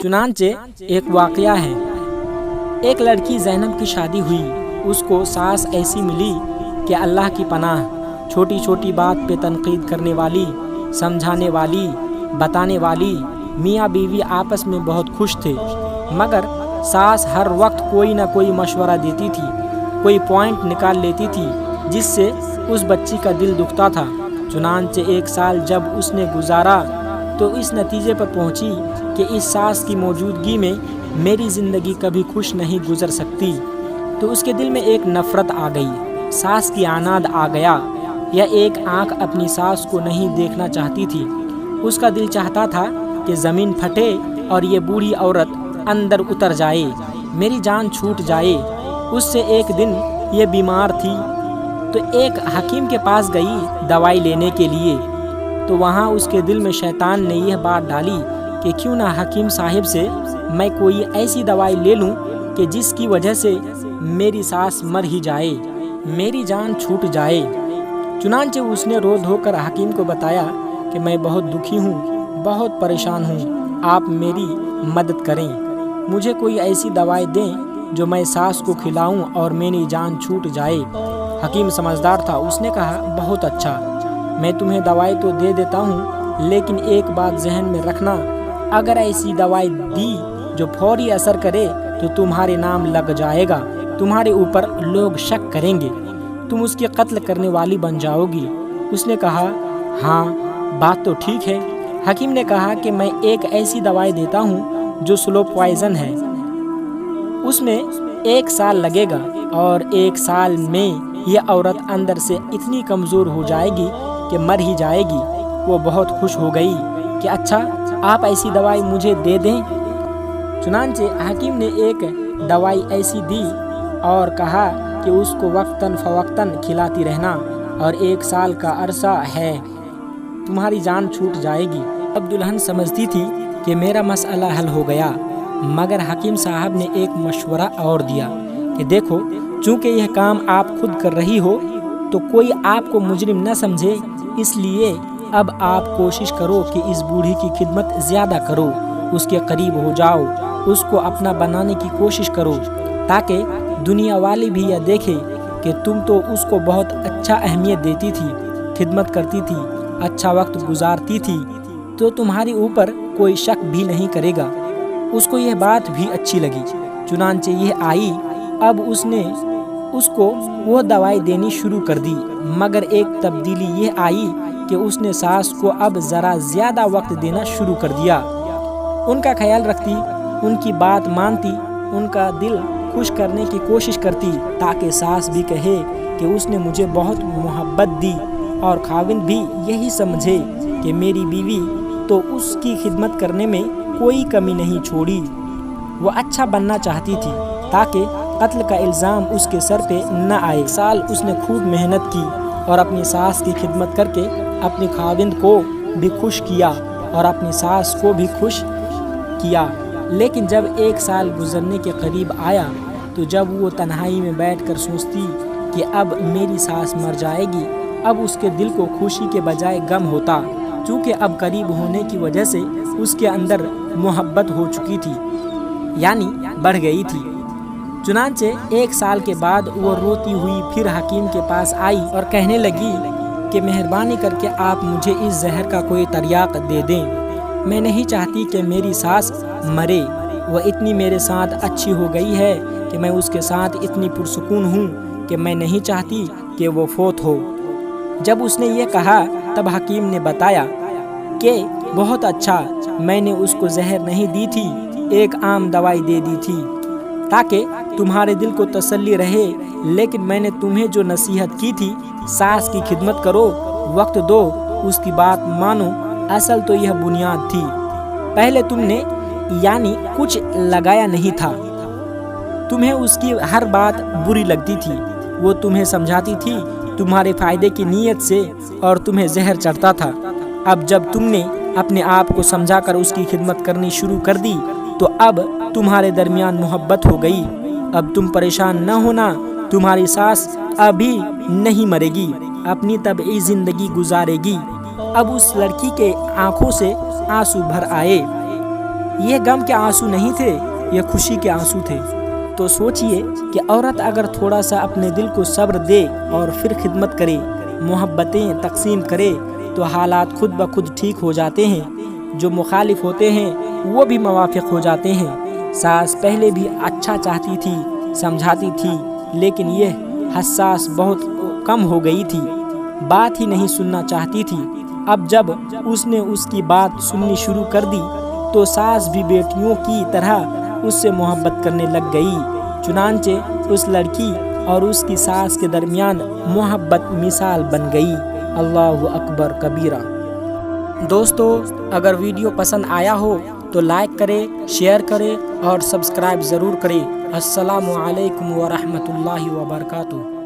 چنانچہ ایک واقعہ ہے، ایک لڑکی زینب کی شادی ہوئی، اس کو ساس ایسی ملی کہ اللہ کی پناہ، چھوٹی چھوٹی بات پہ تنقید کرنے والی، سمجھانے والی، بتانے والی۔ میاں بیوی آپس میں بہت خوش تھے، مگر ساس ہر وقت کوئی نہ کوئی مشورہ دیتی تھی، کوئی پوائنٹ نکال لیتی تھی جس سے اس بچی کا دل دکھتا تھا۔ چنانچہ 1 سال جب اس نے گزارا تو اس نتیجے پر پہنچی کہ اس ساس کی موجودگی میں میری زندگی کبھی خوش نہیں گزر سکتی، تو اس کے دل میں ایک نفرت آ گئی، ساس کی عناد آ گیا۔ یہ ایک آنکھ اپنی ساس کو نہیں دیکھنا چاہتی تھی، اس کا دل چاہتا تھا کہ زمین پھٹے اور یہ بوڑھی عورت اندر اتر جائے، میری جان چھوٹ جائے۔ اس سے ایک دن یہ بیمار تھی تو ایک حکیم کے پاس گئی دوائی لینے کے لیے، تو وہاں اس کے دل میں شیطان نے یہ بات ڈالی کہ کیوں نہ حکیم صاحب سے میں کوئی ایسی دوائی لے لوں کہ جس کی وجہ سے میری ساس مر ہی جائے، میری جان چھوٹ جائے۔ چنانچہ اس نے رو دھو کر حکیم کو بتایا کہ میں بہت دکھی ہوں، بہت پریشان ہوں، آپ میری مدد کریں، مجھے کوئی ایسی دوائی دیں جو میں ساس کو کھلاؤں اور میری جان چھوٹ جائے۔ حکیم سمجھدار تھا، اس نے کہا بہت اچھا، میں تمہیں دوائی تو دے دیتا ہوں، لیکن ایک بات ذہن میں رکھنا، اگر ایسی دوائی دی جو فوری اثر کرے تو تمہارے نام لگ جائے گا، تمہارے اوپر لوگ شک کریں گے، تم اس کے قتل کرنے والی بن جاؤ گی۔ اس نے کہا ہاں بات تو ٹھیک ہے۔ حکیم نے کہا کہ میں ایک ایسی دوائی دیتا ہوں جو سلو پوائزن ہے، اس میں 1 سال لگے گا اور 1 سال میں یہ عورت اندر سے اتنی کمزور ہو جائے گی کہ مر ہی جائے گی۔ وہ بہت خوش ہو گئی کہ اچھا آپ ایسی دوائی مجھے دے دیں۔ چنانچہ حکیم نے ایک دوائی ایسی دی اور کہا کہ اس کو وقتاً فوقتاً کھلاتی رہنا، اور 1 سال کا عرصہ ہے، تمہاری جان چھوٹ جائے گی۔ اب دلہن سمجھتی تھی کہ میرا مسئلہ حل ہو گیا، مگر حکیم صاحب نے ایک مشورہ اور دیا کہ دیکھو، چونکہ یہ کام آپ خود کر رہی ہو تو کوئی آپ کو مجرم نہ سمجھے، اس لیے اب آپ کوشش کرو کہ اس بوڑھی کی خدمت زیادہ کرو، اس کے قریب ہو جاؤ، اس کو اپنا بنانے کی کوشش کرو، تاکہ دنیا والی بھی یہ دیکھے کہ تم تو اس کو بہت اچھا اہمیت دیتی تھی، خدمت کرتی تھی، اچھا وقت گزارتی تھی، تو تمہارے اوپر کوئی شک بھی نہیں کرے گا۔ اس کو یہ بات بھی اچھی لگی، چنانچہ یہ آئی۔ اب اس نے اس کو وہ دوائی دینی شروع کر دی، مگر ایک تبدیلی یہ آئی کہ اس نے ساس کو اب ذرا زیادہ وقت دینا شروع کر دیا، ان کا خیال رکھتی، ان کی بات مانتی، ان کا دل خوش کرنے کی کوشش کرتی، تاکہ ساس بھی کہے کہ اس نے مجھے بہت محبت دی، اور خاوند بھی یہی سمجھے کہ میری بیوی تو اس کی خدمت کرنے میں کوئی کمی نہیں چھوڑی۔ وہ اچھا بننا چاہتی تھی تاکہ قتل کا الزام اس کے سر پہ نہ آئے۔ سال اس نے خوب محنت کی اور اپنی ساس کی خدمت کر کے اپنی خاوند کو بھی خوش کیا اور اپنی ساس کو بھی خوش کیا۔ لیکن جب 1 سال گزرنے کے قریب آیا تو جب وہ تنہائی میں بیٹھ کر سوچتی کہ اب میری ساس مر جائے گی، اب اس کے دل کو خوشی کے بجائے غم ہوتا، چونکہ اب قریب ہونے کی وجہ سے اس کے اندر محبت ہو چکی تھی، یعنی بڑھ گئی تھی۔ چنانچہ 1 سال کے بعد وہ روتی ہوئی پھر حکیم کے پاس آئی اور کہنے لگی کہ مہربانی کر کے آپ مجھے اس زہر کا کوئی تریاق دے دیں، میں نہیں چاہتی کہ میری ساس مرے، وہ اتنی میرے ساتھ اچھی ہو گئی ہے کہ میں اس کے ساتھ اتنی پرسکون ہوں کہ میں نہیں چاہتی کہ وہ فوت ہو۔ جب اس نے یہ کہا تب حکیم نے بتایا کہ بہت اچھا، میں نے اس کو زہر نہیں دی تھی، ایک عام دوائی دے دی تھی تاکہ تمہارے دل کو تسلی رہے، لیکن میں نے تمہیں جو نصیحت کی تھی، ساس کی خدمت کرو، وقت دو، اس کی بات مانو، اصل تو یہ بنیاد تھی۔ پہلے تم نے یعنی کچھ لگایا نہیں تھا، تمہیں اس کی ہر بات بری لگتی تھی، وہ تمہیں سمجھاتی تھی تمہارے فائدے کی نیت سے اور تمہیں زہر چڑھتا تھا۔ اب جب تم نے اپنے آپ کو سمجھا کر اس کی خدمت کرنی شروع کر دی تو اب تمہارے درمیان محبت ہو گئی۔ اب تم پریشان نہ ہونا، تمہاری ساس ابھی نہیں مرے گی، اپنی طبعی زندگی گزارے گی۔ اب اس لڑکی کے آنکھوں سے آنسو بھر آئے۔ یہ غم کے آنسو نہیں تھے، یہ خوشی کے آنسو تھے۔ تو سوچئے کہ عورت اگر تھوڑا سا اپنے دل کو صبر دے اور پھر خدمت کرے، محبتیں تقسیم کرے، تو حالات خود بخود ٹھیک ہو جاتے ہیں۔ جو مخالف ہوتے ہیں وہ بھی موافق ہو جاتے ہیں۔ ساس پہلے بھی اچھا چاہتی تھی، سمجھاتی تھی، لیکن یہ حساس بہت کم ہو گئی تھی، بات ہی نہیں سننا چاہتی تھی۔ اب جب اس نے اس کی بات سننی شروع کر دی تو ساس بھی بیٹیوں کی طرح اس سے محبت کرنے لگ گئی۔ چنانچہ اس لڑکی اور اس کی ساس کے درمیان محبت مثال بن گئی۔ اللہ اکبر کبیرہ۔ دوستو، اگر ویڈیو پسند آیا ہو تو لائک کرے، شیئر کرے اور سبسکرائب ضرور کرے۔ السلام علیکم ورحمۃ اللہ وبرکاتہ۔